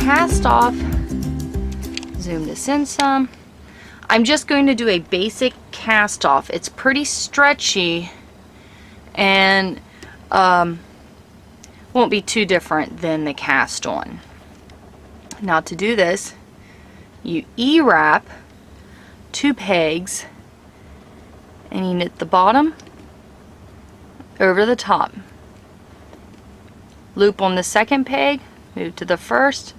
cast off, zoom this in some. I'm just going to do a basic cast off. It's pretty stretchy and won't be too different than the cast on. Now to do this, you E-wrap 2 pegs and you knit the bottom over the top. Loop on the second peg, move to the first,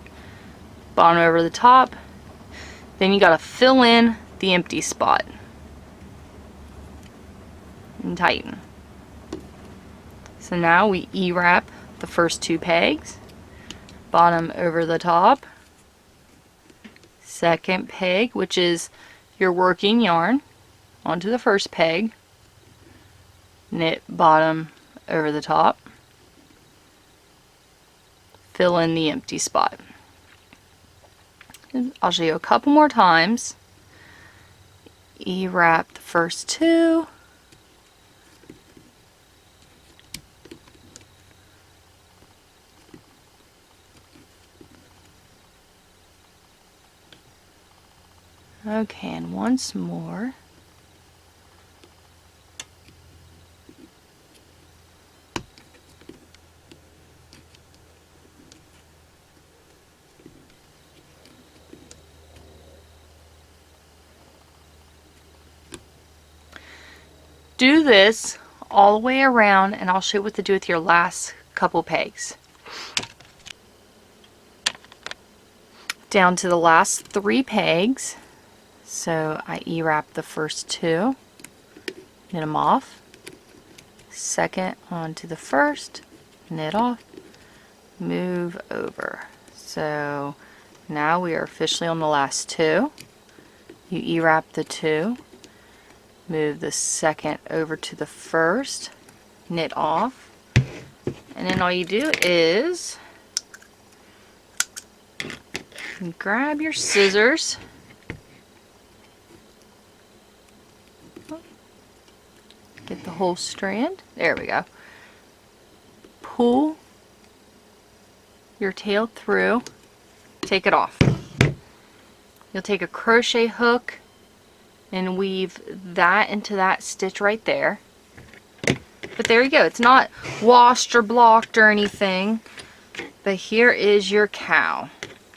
bottom over the top. Then you got to fill in the empty spot and tighten. So now we E-wrap the first 2 pegs, bottom over the top, second peg, which is your working yarn, onto the first peg, knit bottom over the top, fill in the empty spot. I'll show you a couple more times. E-wrap the first 2, okay, and once more. Do this all the way around, and I'll show you what to do with your last couple pegs. Down to the last 3 pegs. So I E-wrap the first 2, knit them off, second onto the first, knit off, move over. So now we are officially on the last 2. You E-wrap the 2, move the second over to the first, knit off, and then all you do is grab your scissors, get the whole strand, there we go, pull your tail through, take it off. You'll take a crochet hook and weave that into that stitch right there. But there you go, it's not washed or blocked or anything, but here is your cow.